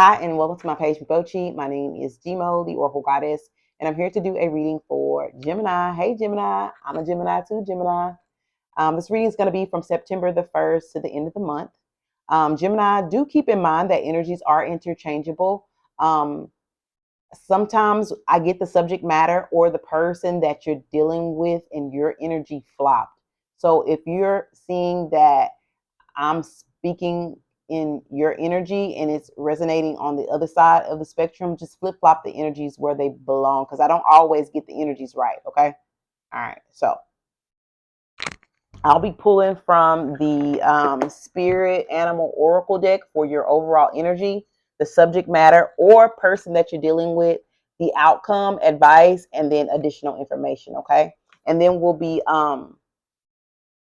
Hi, and welcome to my page, Bochi. My name is Gmo, the Oracle Goddess, and I'm here to do a reading for Gemini. Hey, Gemini. I'm a Gemini too, Gemini. This reading is going to be from September the 1st to the end of the month. Gemini, do keep in mind that energies are interchangeable. Um, Sometimes I get the subject matter or the person that you're dealing with and your energy flopped. So if you're seeing that I'm speaking in your energy and it's resonating on the other side of the spectrum, just flip flop the energies where they belong because I don't always get the energies right. Okay. All right. So I'll be pulling from the Spirit Animal Oracle deck for your overall energy, the subject matter or person that you're dealing with, the outcome, advice, and then additional information. Okay. And then we'll be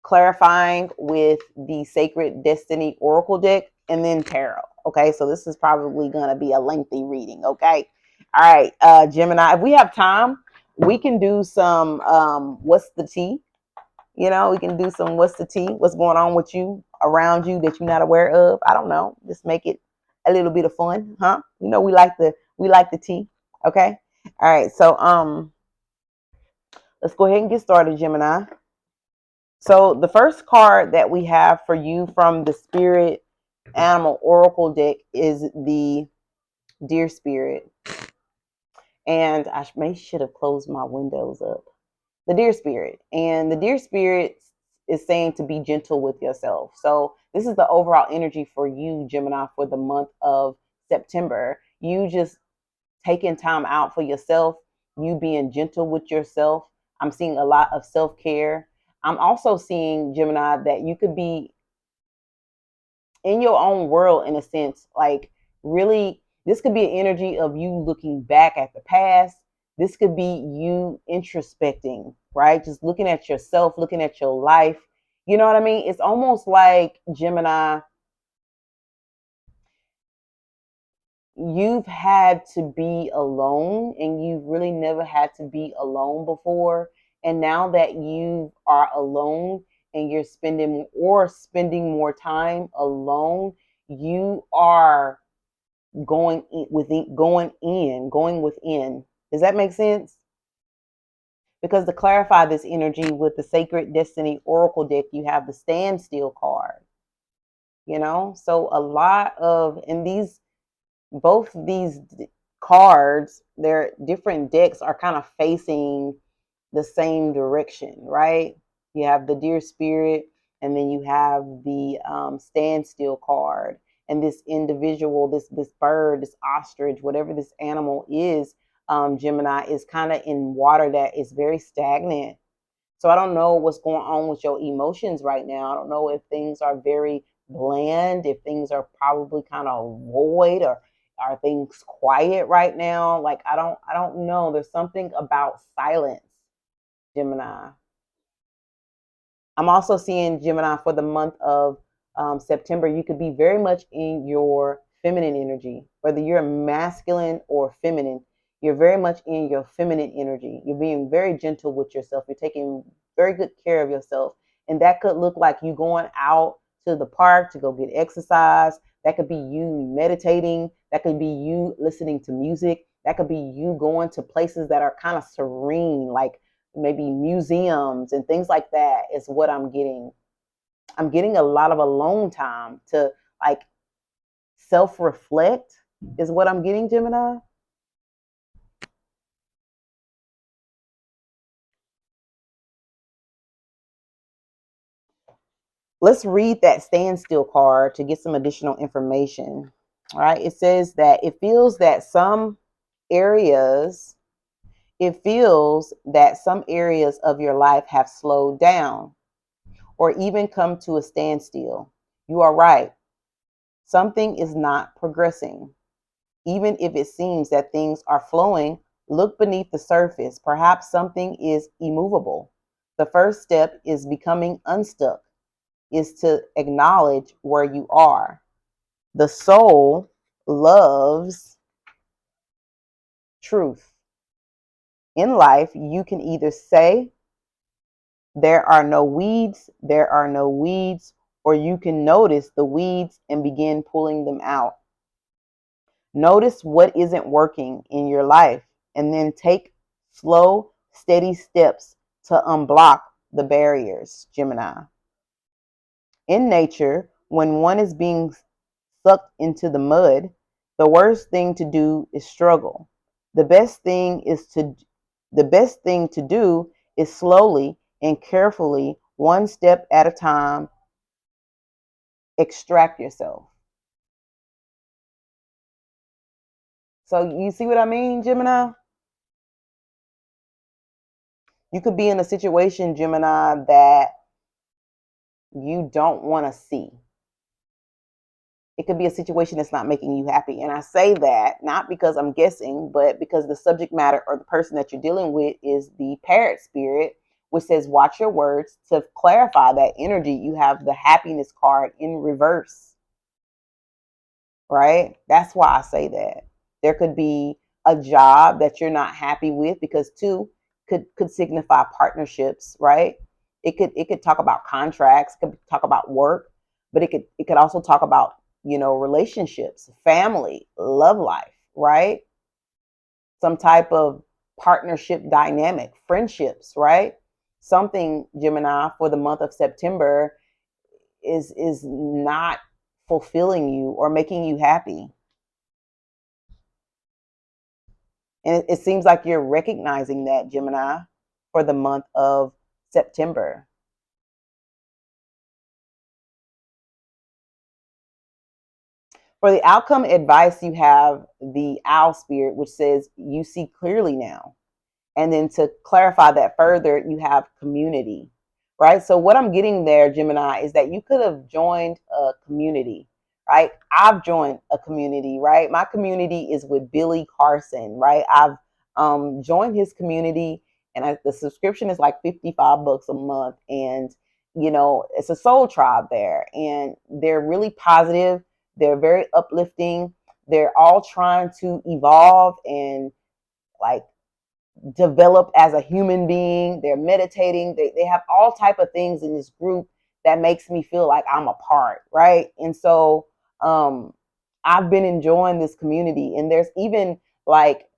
clarifying with the Sacred Destiny Oracle deck, and then tarot. Okay, so this is probably going to be a lengthy reading. Okay, all right, Gemini. If we have time, we can do some what's the tea? We can do some what's the tea? What's going on with you around you that you're not aware of? I don't know. Just make it a little bit of fun, huh? We like the tea. Okay, all right. So let's go ahead and get started, Gemini. So the first card that we have for you from the Spirit Animal Oracle deck is the Deer Spirit. And should have closed my windows up. The Deer Spirit. And the Deer Spirit is saying to be gentle with yourself. So this is the overall energy for you, Gemini, for the month of September. You just taking time out for yourself, you being gentle with yourself. I'm seeing a lot of self-care. I'm also seeing, Gemini, that you could be in your own world in a sense, like really this could be an energy of you looking back at the past. This could be you introspecting, right? Just looking at yourself, looking at your life. You know what I mean? It's almost like, Gemini, you've had to be alone and you've really never had to be alone before. And now that you are alone and you're spending more time alone, you are going within. Does that make sense? Because to clarify this energy with the Sacred Destiny Oracle deck, you have the Standstill card. So a lot of in these both these cards, their different decks are kind of facing the same direction, right? You have the Deer Spirit, and then you have the Standstill card. And this individual, this bird, this ostrich, whatever this animal is, Gemini, is kind of in water that is very stagnant. So I don't know what's going on with your emotions right now. I don't know if things are very bland, if things are probably kind of void, or are things quiet right now? Like I don't know. There's something about silence, Gemini. I'm also seeing, Gemini, for the month of September, you could be very much in your feminine energy, whether you're masculine or feminine. You're very much in your feminine energy. You're being very gentle with yourself. You're taking very good care of yourself. And that could look like you going out to the park to go get exercise. That could be you meditating. That could be you listening to music. That could be you going to places that are kind of serene, like maybe museums and things like that is what I'm getting. I'm getting a lot of alone time to like self-reflect is what I'm getting, Gemini. Let's read that Standstill card to get some additional information. All right. It says that areas, it feels that some areas of your life have slowed down or even come to a standstill. You are right. Something is not progressing. Even if it seems that things are flowing, look beneath the surface. Perhaps something is immovable. The first step is becoming unstuck, is to acknowledge where you are. The soul loves truth. In life, you can either say, there are no weeds, or you can notice the weeds and begin pulling them out. Notice what isn't working in your life and then take slow, steady steps to unblock the barriers, Gemini. In nature, when one is being sucked into the mud, the worst thing to do is struggle. The best thing is to the best thing to do is slowly and carefully, one step at a time, extract yourself. So you see what I mean, Gemini? You could be in a situation, Gemini, that you don't want to see. It could be a situation that's not making you happy. And I say that not because I'm guessing, but because the subject matter or the person that you're dealing with is the parrot spirit, which says, watch your words. To clarify that energy, you have the happiness card in reverse, right? That's why I say that. There could be a job that you're not happy with, because two could signify partnerships, right? It could talk about contracts, could talk about work, but it could also talk about, relationships, family, love life, right? Some type of partnership dynamic, friendships, right? Something, Gemini, for the month of September is not fulfilling you or making you happy. And it seems like you're recognizing that, Gemini, for the month of September. For the outcome advice, you have the owl spirit, which says you see clearly now. And then to clarify that further, you have community, right? So what I'm getting there, Gemini, is that you could have joined a community, right? I've joined a community, right? My community is with Billy Carson, right? I've joined his community, and the subscription is like $55 a month. And, it's a soul tribe there, and they're really positive. They're very uplifting. They're all trying to evolve and like develop as a human being. They're meditating. They have all type of things in this group that makes me feel like I'm a part, right? And so I've been enjoying this community, and there's even like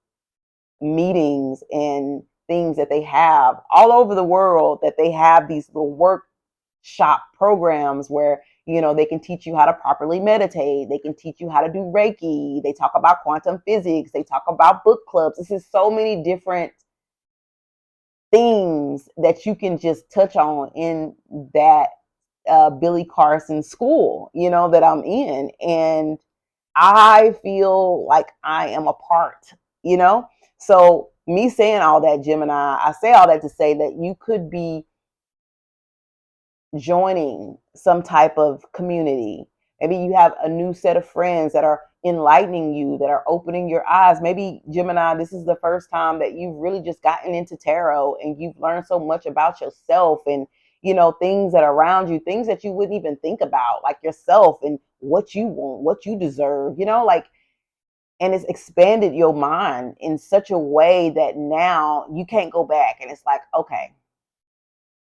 meetings and things that they have all over the world, that they have these little workshop programs where they can teach you how to properly meditate. They can teach you how to do Reiki. They talk about quantum physics. They talk about book clubs. This is so many different things that you can just touch on in that Billy Carson school, that I'm in. And I feel like I am a part, you know? So, me saying all that, Gemini, I say all that to say that you could be joining some type of community. Maybe you have a new set of friends that are enlightening you, that are opening your eyes. Maybe, Gemini, this is the first time that you've really just gotten into tarot and you've learned so much about yourself and, things that are around you, things that you wouldn't even think about, like yourself and what you want, what you deserve, like, and it's expanded your mind in such a way that now you can't go back. And it's like, okay,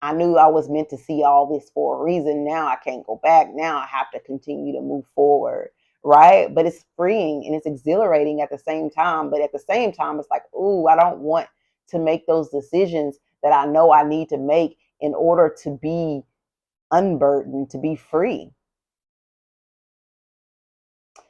I knew I was meant to see all this for a reason. Now I can't go back. Now I have to continue to move forward. Right. But it's freeing and it's exhilarating at the same time. But at the same time, it's like, ooh, I don't want to make those decisions that I know I need to make in order to be unburdened, to be free.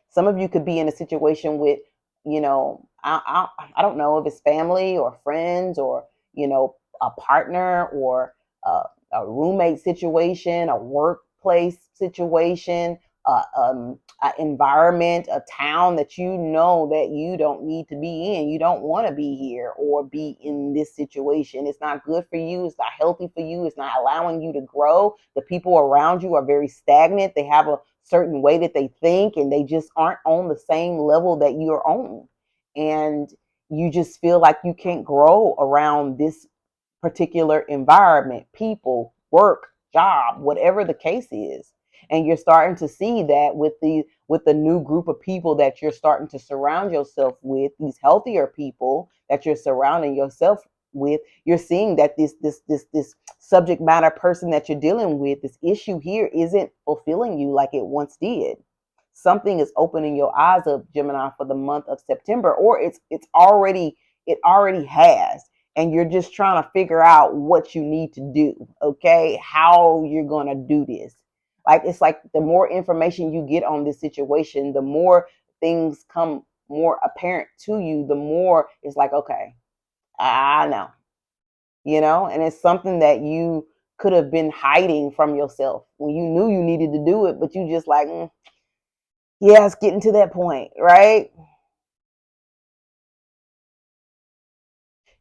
Some of you could be in a situation with, I don't know if it's family or friends or, a partner or a roommate situation, a workplace situation, an environment, a town that you know that you don't need to be in. You don't want to be here or be in this situation. It's not good for you. It's not healthy for you. It's not allowing you to grow. The people around you are very stagnant. They have a certain way that they think, and they just aren't on the same level that you're on. And you just feel like you can't grow around this particular environment, people, work, job, whatever the case is. And you're starting to see that with the new group of people that you're starting to surround yourself with, these healthier people that you're surrounding yourself with, you're seeing that this subject matter person that you're dealing with, this issue here isn't fulfilling you like it once did. something is opening your eyes up, Gemini, for the month of September, or it already has, and you're just trying to figure out what you need to do, okay? How you're going to do this. Like, it's like the more information you get on this situation, the more things come more apparent to you, the more it's like, okay, I know, and it's something that you could have been hiding from yourself when you knew you needed to do it, but you just like, yeah, it's getting to that point, right?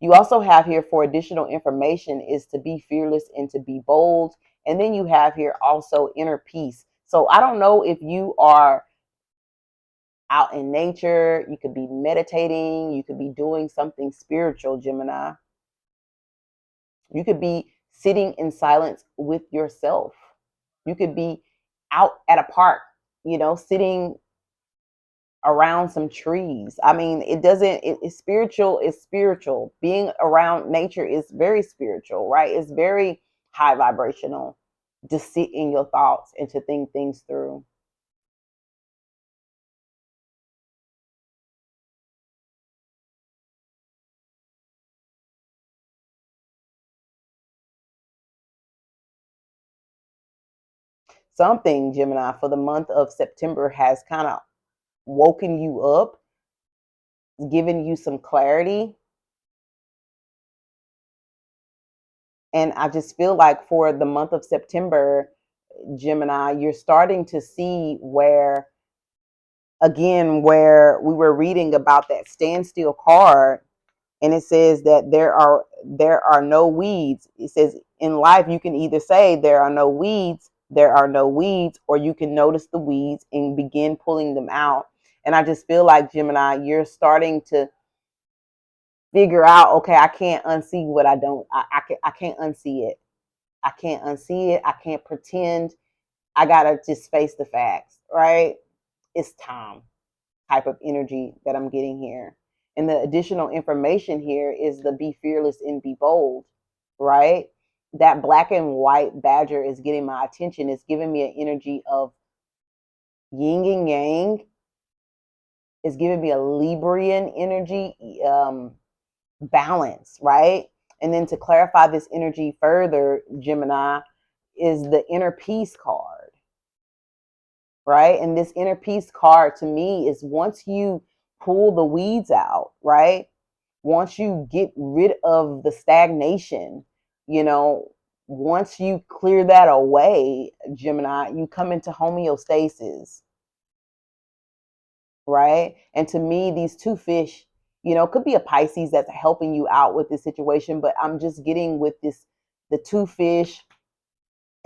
You also have here, for additional information, is to be fearless and to be bold. And then you have here also inner peace. So I don't know if you are out in nature, you could be meditating, you could be doing something spiritual, Gemini. You could be sitting in silence with yourself. You could be out at a park, sitting around some trees. I mean, it's spiritual, it's spiritual. Being around nature is very spiritual, right? It's very high vibrational to sit in your thoughts and to think things through. Something, Gemini, for the month of September has kind of woken you up, given you some clarity. And I just feel like for the month of September, Gemini, you're starting to see where we were reading about that standstill card, and it says that there are no weeds. It says in life you can either say there are no weeds, or you can notice the weeds and begin pulling them out. And I just feel like, Gemini, you're starting to figure out, okay, I can't unsee what I don't. I can't unsee it. I can't unsee it. I can't pretend. I gotta just face the facts, right? It's time type of energy that I'm getting here. And the additional information here is the be fearless and be bold, right? That black and white badger is getting my attention. It's giving me an energy of yin and yang. It's giving me a Librian energy, balance, right? And then to clarify this energy further, Gemini, is the inner peace card, right? And this inner peace card to me is once you pull the weeds out, right? Once you get rid of the stagnation, you know, once you clear that away, Gemini, you come into homeostasis, right? And to me, these two fish, could be a Pisces that's helping you out with this situation, but I'm just getting with the two fish,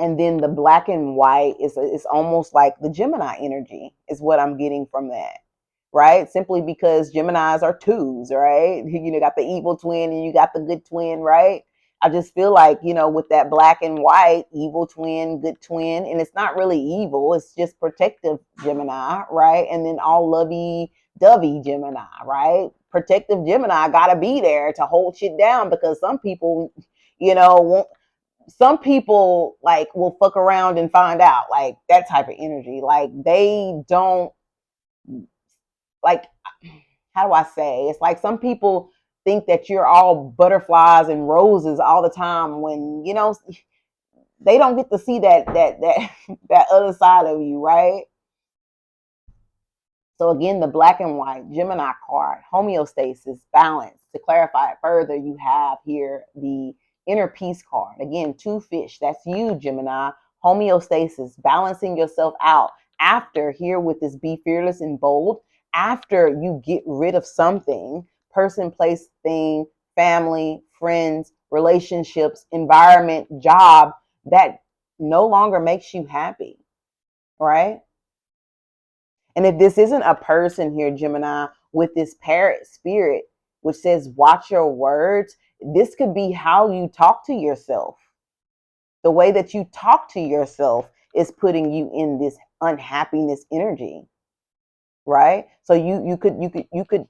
and then the black and white is almost like the Gemini energy is what I'm getting from that, right? Simply because Geminis are twos, right? Got the evil twin and you got the good twin, right? I just feel like, with that black and white, evil twin, good twin, and it's not really evil, it's just protective Gemini, right? And then all lovey dovey Gemini, right? Protective Gemini got to be there to hold shit down, because some people, won't. Some people like will fuck around and find out, like that type of energy. Like they don't like, how do I say? It's like some people think that you're all butterflies and roses all the time when they don't get to see that that other side of you, right? So again, the black and white Gemini card, homeostasis, balance. To clarify it further, you have here the inner peace card. Again, two fish. That's you, Gemini. Homeostasis, balancing yourself out. After here with this be fearless and bold, after you get rid of something, person, place, thing, family, friends, relationships, environment, job, that no longer makes you happy, right? And if this isn't a person here, Gemini, with this parrot spirit, which says, watch your words, this could be how you talk to yourself. The way that you talk to yourself is putting you in this unhappiness energy, right? So you could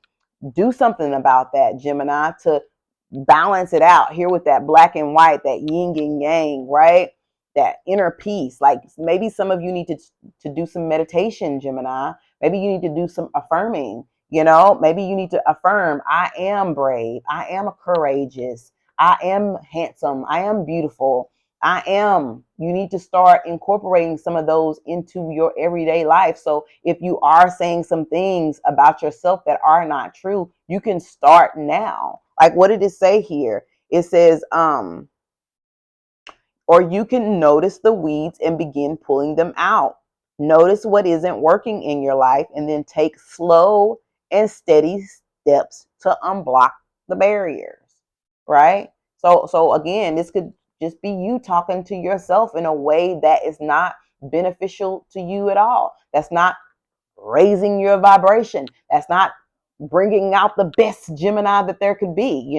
do something about that, Gemini, to balance it out here with that black and white, that yin and yang, right? that inner peace. Like maybe some of you need to do some meditation, Gemini. Maybe you need to do some affirming. Maybe you need to affirm, I am brave, I am courageous, I am handsome, I am beautiful, you need to start incorporating some of those into your everyday life. So if you are saying some things about yourself that are not true, you can start now. Like, what did it say here? It says, or you can notice the weeds and begin pulling them out. Notice what isn't working in your life and then take slow and steady steps to unblock the barriers, right? So again, this could just be you talking to yourself in a way that is not beneficial to you at all. That's not raising your vibration. That's not bringing out the best Gemini that there could be.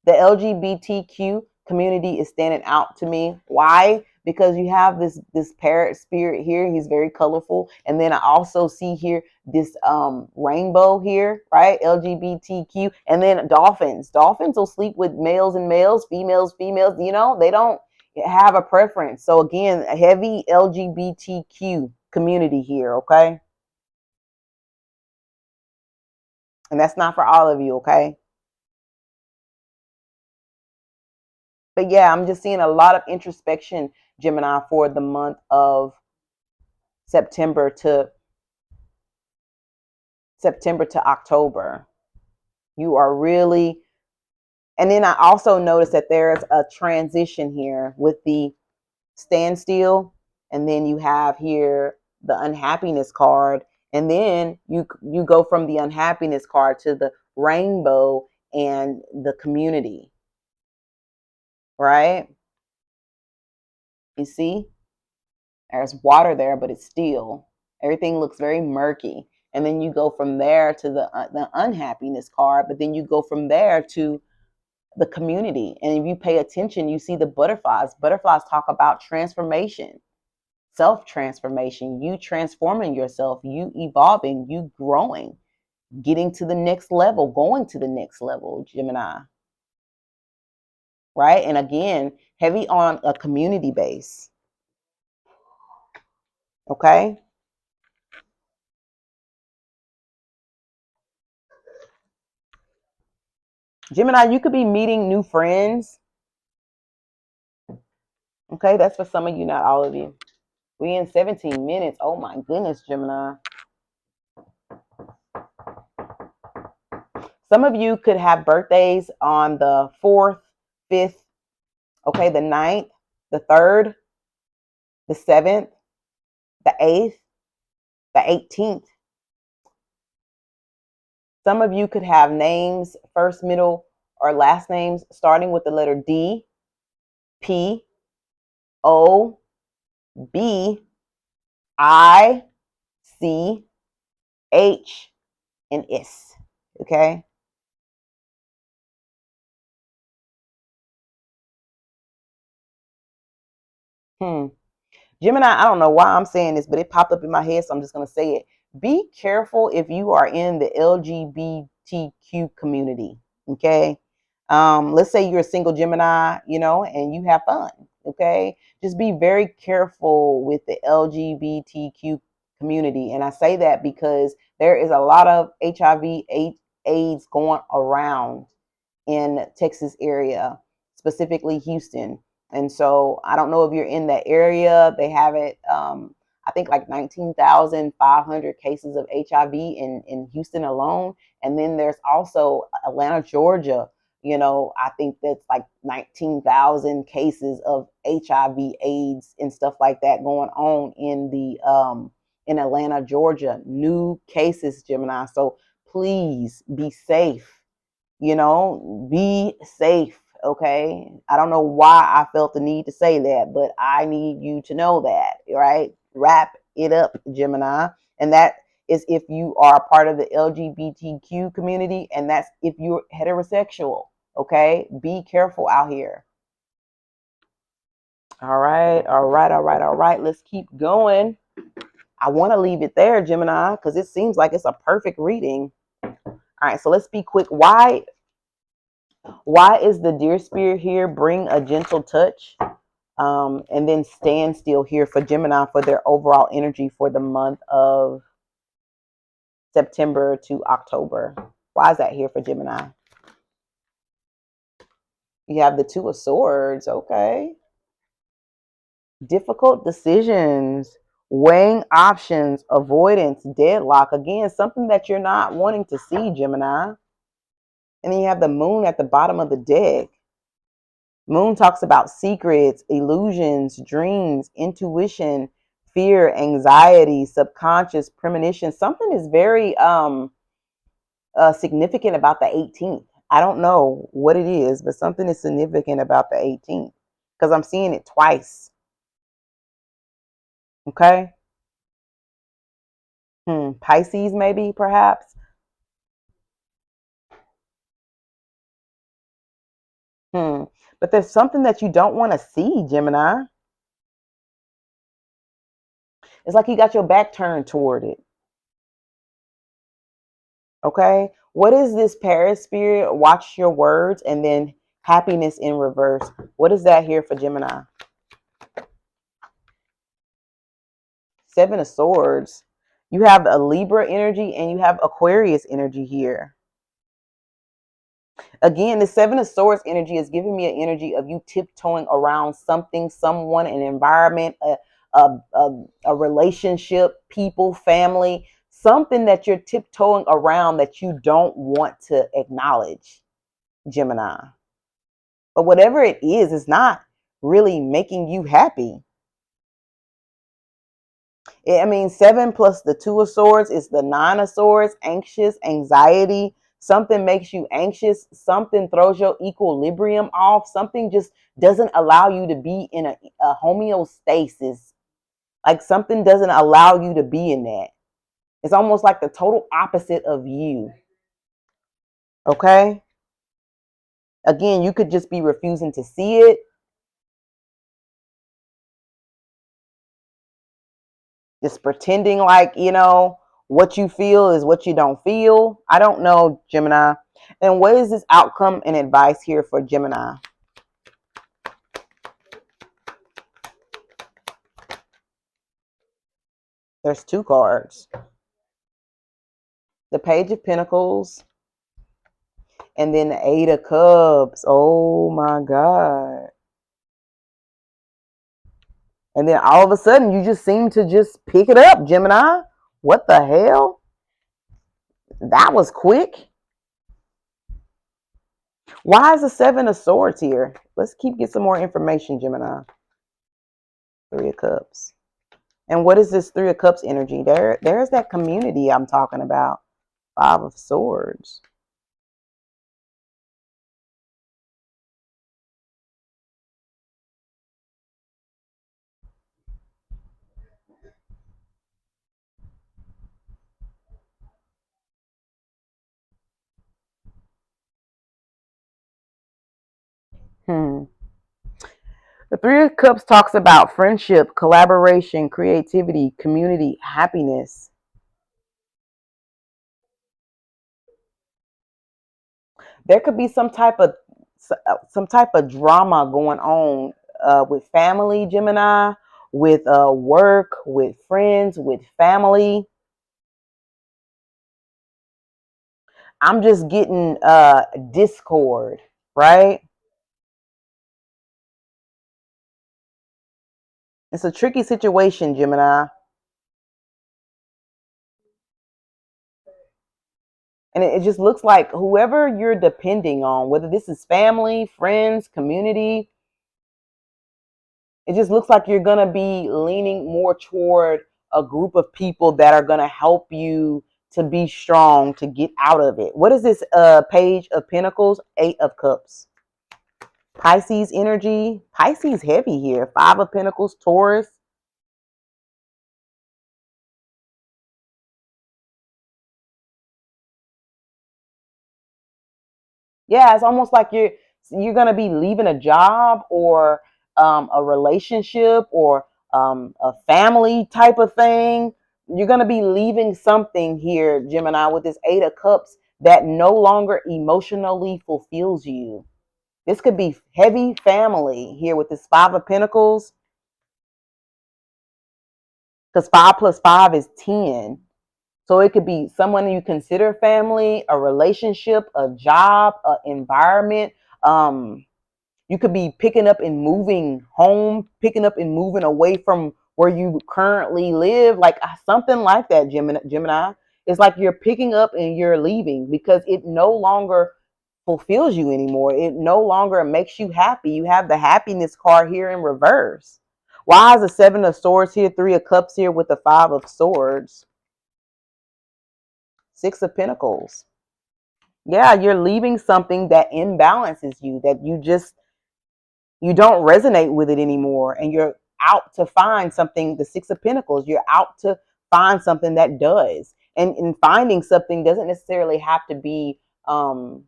The LGBTQ community is standing out to me. Why? Because you have this parrot spirit here. He's very colorful. And then I also see here this rainbow here, right? LGBTQ. And then dolphins. Dolphins will sleep with males and males, females, females. They don't have a preference. So again, a heavy LGBTQ community here, okay? And that's not for all of you, okay? But yeah, I'm just seeing a lot of introspection, Gemini, for the month of September to October. You are really, and then I also noticed that there's a transition here with the standstill, and then you have here the unhappiness card, and then you go from the unhappiness card to the rainbow and the community, right? You see? There's water there, but it's still, everything looks very murky. And then you go from there to the unhappiness card, but then you go from there to the community. And if you pay attention, you see the butterflies. Butterflies talk about transformation, self-transformation, you transforming yourself, you evolving, you growing, getting to the next level, going to the next level, Gemini. Right? And again, heavy on a community base. Okay? Gemini, you could be meeting new friends. Okay, that's for some of you, not all of you. We in 17 minutes. Oh my goodness, Gemini. Some of you could have birthdays on the 4th, 5th, okay, the 9th, the 3rd, the 7th, the 8th, the 18th. Some of you could have names, first, middle, or last names starting with the letter D, P, O, B, I, C, H, and S. Okay? Gemini, I don't know why I'm saying this, but it popped up in my head, so I'm just going to say it. Be careful if you are in the LGBTQ community, okay? Let's say you're a single Gemini, and you have fun, okay? Just be very careful with the LGBTQ community. And I say that because there is a lot of HIV, AIDS going around in Texas area, specifically Houston. And so I don't know if you're in that area. They have it, I think like 19,500 cases of HIV in Houston alone. And then there's also Atlanta, Georgia. I think that's like 19,000 cases of HIV, AIDS, and stuff like that going on in Atlanta, Georgia. New cases, Gemini. So please be safe. Be safe. Okay. I don't know why I felt the need to say that, but I need you to know that, right? Wrap it up, Gemini. And that is if you are a part of the LGBTQ community, and that's if you're heterosexual. Okay. Be careful out here. All right. All right. All right. All right. Let's keep going. I want to leave it there, Gemini, because it seems like it's a perfect reading. All right. So let's be quick. Why Why is the deer spirit here? Bring a gentle touch. And then stand still here for Gemini for their overall energy for the month of September to October. Why is that here for Gemini? You have the Two of Swords. Okay. Difficult decisions, weighing options, avoidance, deadlock. Again, something that you're not wanting to see, Gemini. And then you have the Moon at the bottom of the deck. Moon talks about secrets, illusions, dreams, intuition, fear, anxiety, subconscious, premonition. Something is very significant about the 18th. I don't know what it is, but something is significant about the 18th because I'm seeing it twice. Okay. Pisces, maybe, perhaps. But there's something that you don't want to see, Gemini. It's like you got your back turned toward it. Okay. What is this Paris spirit? Watch your words, and then happiness in reverse. What is that here for Gemini? Seven of Swords. You have a Libra energy and you have Aquarius energy here. Again, the Seven of Swords energy is giving me an energy of you tiptoeing around something, someone, an environment, a relationship, people, family, something that you're tiptoeing around that you don't want to acknowledge, Gemini. But whatever it is, it's not really making you happy. I mean, 7 plus the Two of Swords is the Nine of Swords, anxious, anxiety. Something makes you anxious. Something throws your equilibrium off. Something just doesn't allow you to be in a homeostasis. Like something doesn't allow you to be in that. It's almost like the total opposite of you. Okay? Again, you could just be refusing to see it. Just pretending like, what you feel is what you don't feel. I don't know, Gemini. And what is this outcome and advice here for Gemini? There's two cards. The Page of Pentacles and then the Eight of Cups. Oh my God. And then all of a sudden you just seem to just pick it up, Gemini. What the hell? That was quick. Why is the Seven of Swords here? Let's get some more information, Gemini. Three of Cups. And what is this Three of Cups energy? There's that community I'm talking about. Five of Swords. The Three of Cups talks about friendship, collaboration, creativity, community, happiness. There could be some type of drama going on with family, Gemini, with work, with friends, with family. I'm just getting discord, right? It's a tricky situation, Gemini. And it just looks like whoever you're depending on, whether this is family, friends, community, it just looks like you're going to be leaning more toward a group of people that are going to help you to be strong, to get out of it. What is this Page of Pentacles? Eight of Cups. Pisces energy. Pisces heavy here. Five of Pentacles, Taurus. Yeah, it's almost like you're gonna be leaving a job or a relationship or a family type of thing. You're gonna be leaving something here, Gemini, with this Eight of Cups that no longer emotionally fulfills you. This could be heavy family here with this Five of Pentacles, because 5 + 5 is 10. So it could be someone you consider family, a relationship, a job, an environment. You could be picking up and moving home, picking up and moving away from where you currently live, like something like that, Gemini. It's like you're picking up and you're leaving because it no longer fulfills you anymore. It no longer makes you happy. You have the happiness card here in reverse. Why is the 7 of Swords here, 3 of Cups here with the 5 of Swords? 6 of Pentacles. Yeah, you're leaving something that imbalances you, that you don't resonate with it anymore, and you're out to find something. The 6 of Pentacles, you're out to find something that does. And in finding something doesn't necessarily have to be finding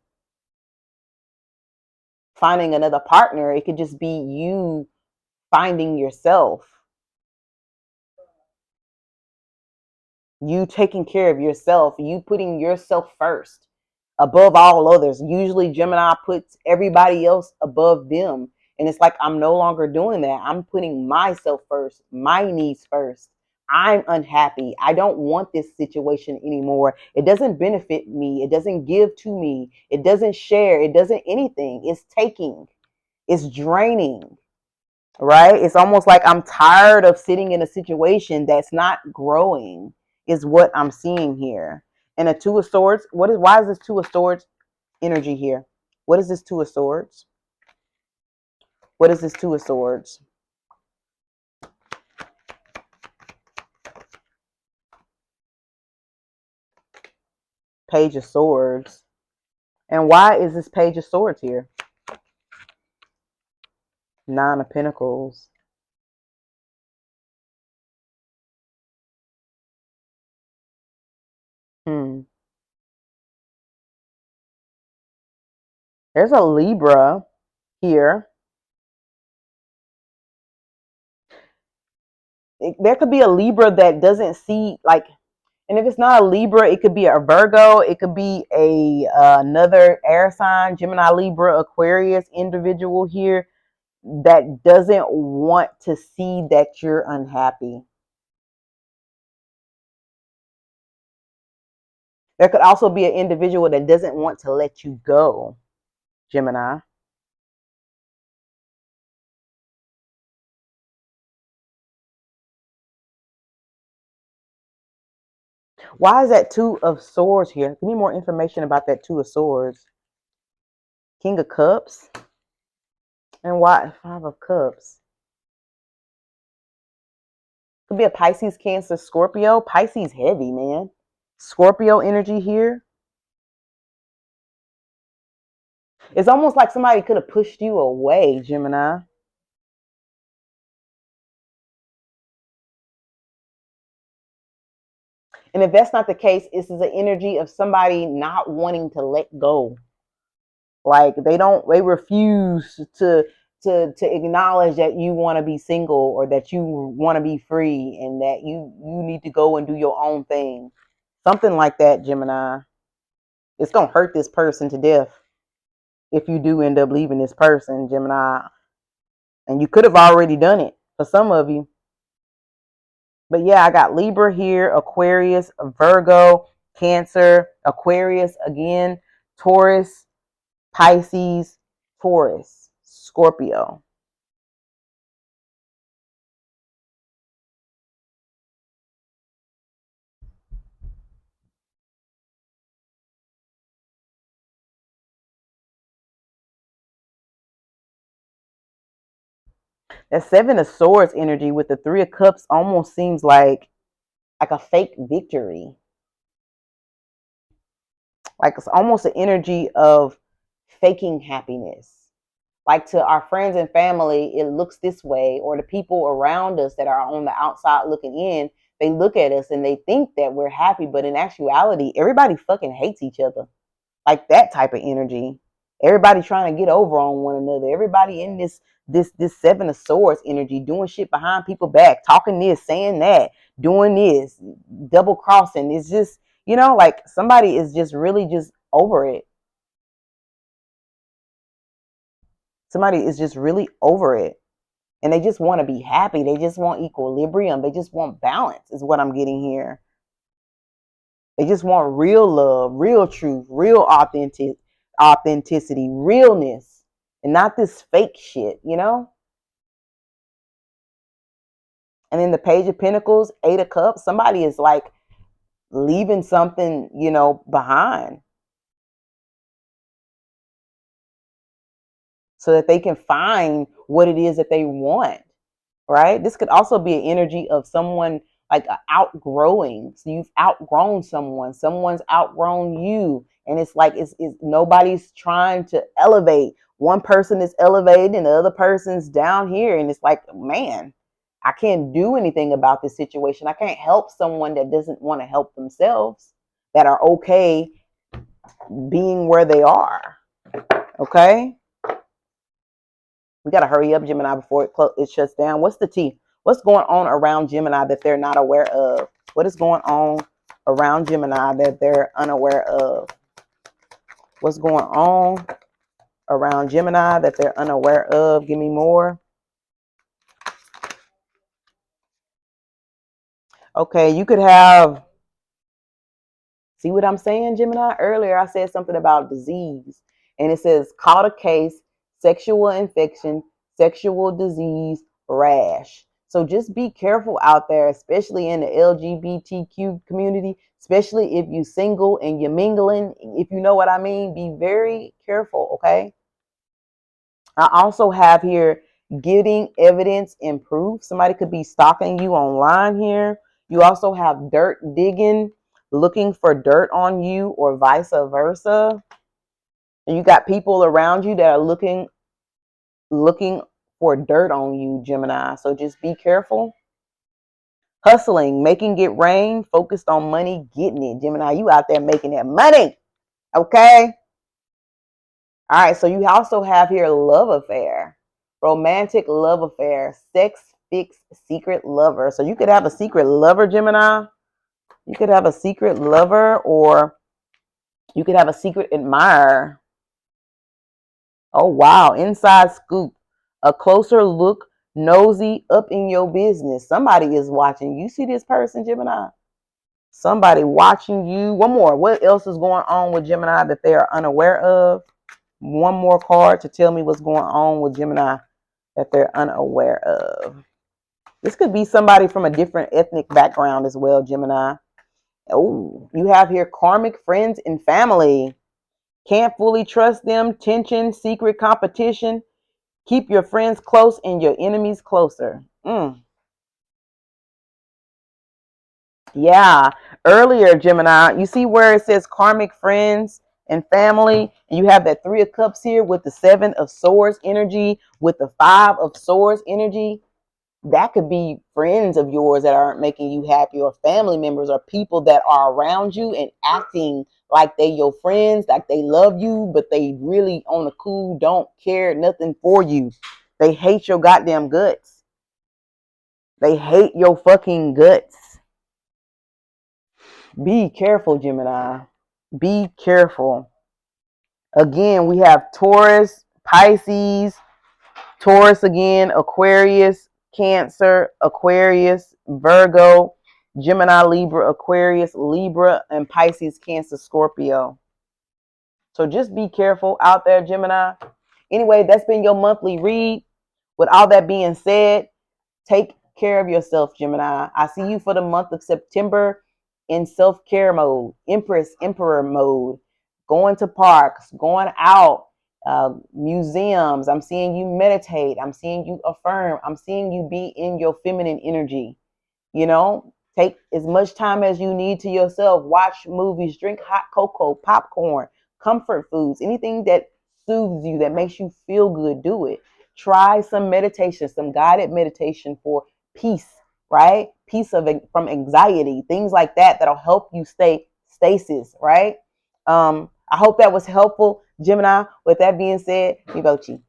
another partner. It could just be you finding yourself, you taking care of yourself, you putting yourself first above all others. Usually Gemini puts everybody else above them. And it's like, I'm no longer doing that. I'm putting myself first, my needs first. I'm unhappy. I don't want this situation anymore. It doesn't benefit me. It doesn't give to me. It doesn't share. It doesn't anything. It's taking. It's draining. Right? It's almost like I'm tired of sitting in a situation that's not growing, is what I'm seeing here. And a 2 of Swords, why is this 2 of Swords energy here? What is this 2 of Swords? What is this 2 of Swords? Page of Swords. And why is this Page of Swords here? 9 of Pentacles. There's a Libra here. There could be a Libra that doesn't see, like, and if it's not a Libra, it could be a Virgo. It could be another air sign, Gemini, Libra, Aquarius individual here that doesn't want to see that you're unhappy. There could also be an individual that doesn't want to let you go, Gemini. Why is that 2 of Swords here? Give me more information about that 2 of Swords. King of Cups. And why 5 of Cups? Could be a Pisces, Cancer, Scorpio. Pisces heavy, man. Scorpio energy here. It's almost like somebody could have pushed you away, Gemini. And if that's not the case, this is an energy of somebody not wanting to let go. Like they refuse to acknowledge that you want to be single, or that you want to be free, and that you need to go and do your own thing. Something like that, Gemini. It's going to hurt this person to death if you do end up leaving this person, Gemini. And you could have already done it for some of you. But yeah, I got Libra here, Aquarius, Virgo, Cancer, Aquarius again, Taurus, Pisces, Taurus, Scorpio. That 7 of Swords energy with the 3 of Cups almost seems like a fake victory. Like it's almost an energy of faking happiness. Like to our friends and family, it looks this way, or the people around us that are on the outside looking in, they look at us and they think that we're happy, but in actuality, everybody fucking hates each other. Like that type of energy. Everybody trying to get over on one another. Everybody in this 7 of Swords energy, doing shit behind people's back, talking this, saying that, doing this, double crossing. It's just, like somebody is just really just over it. Somebody is just really over it. And they just want to be happy. They just want equilibrium. They just want balance, is what I'm getting here. They just want real love, real truth, real authenticity, realness, and not this fake shit, you know? And then the Page of Pentacles, Eight of Cups, somebody is like leaving something, you know, behind so that they can find what it is that they want, right? This could also be an energy of someone like outgrowing. So you've outgrown someone, someone's outgrown you. And it's like it's nobody's trying to elevate. One person is elevated and the other person's down here. And it's like, man, I can't do anything about this situation. I can't help someone that doesn't want to help themselves, that are okay being where they are. Okay? We got to hurry up, Gemini, before it shuts down. What's the T? What's going on around Gemini that they're not aware of? What is going on around Gemini that they're unaware of? What's going on around Gemini that they're unaware of? Give me more. Okay, you could have, see what I'm saying, Gemini? Earlier I said something about disease, and it says caught a case, sexual infection, sexual disease, rash. So just be careful out there, especially in the LGBTQ community, especially if you're single and you're mingling, if you know what I mean. Be very careful, okay? I also have here getting evidence and proof. Somebody could be stalking you online here. You also have dirt digging, looking for dirt on you, or vice versa. And you got people around you that are looking for dirt on you, Gemini. So just be careful. Hustling, making it rain, focused on money, getting it. Gemini, you out there making that money. Okay? All right, so you also have here love affair, romantic love affair, sex fix, secret lover. So you could have a secret lover, Gemini. You could have a secret lover, or you could have a secret admirer. Oh, wow. Inside scoop, a closer look, nosy up in your business. Somebody is watching. You see this person, Gemini? Somebody watching you. One more. What else is going on with Gemini that they are unaware of? One more card to tell me what's going on with Gemini that they're unaware of. This could be somebody from a different ethnic background as well, Gemini. Oh, you have here karmic friends and family. Can't fully trust them. Tension, secret competition. Keep your friends close and your enemies closer. Yeah. Earlier, Gemini, you see where it says karmic friends and family? And you have that 3 of Cups here with the 7 of Swords energy, with the 5 of Swords energy. That could be friends of yours that aren't making you happy, or family members, or people that are around you and acting like they your friends, like they love you, but they really on the cool don't care nothing for you. They hate your goddamn guts. They hate your fucking guts. Be careful, Gemini. Be careful. Again, we have Taurus, Pisces, Taurus again, Aquarius, Cancer, Aquarius, Virgo, Gemini, Libra, Aquarius, Libra, and Pisces, Cancer, Scorpio. So just be careful out there, Gemini. Anyway, that's been your monthly read. With all that being said, take care of yourself, Gemini. I see you for the month of September in self-care mode, Emperor mode, going to parks, going out, museums. I'm seeing you meditate. I'm seeing you affirm. I'm seeing you be in your feminine energy. You know, take as much time as you need to yourself. Watch movies, drink hot cocoa, popcorn, comfort foods, anything that soothes you, that makes you feel good, do it. Try some meditation, some guided meditation for peace, right? Peace from anxiety, things like that, that'll help you stay stasis, right? I hope that was helpful, Gemini. With that being said, Mibochi.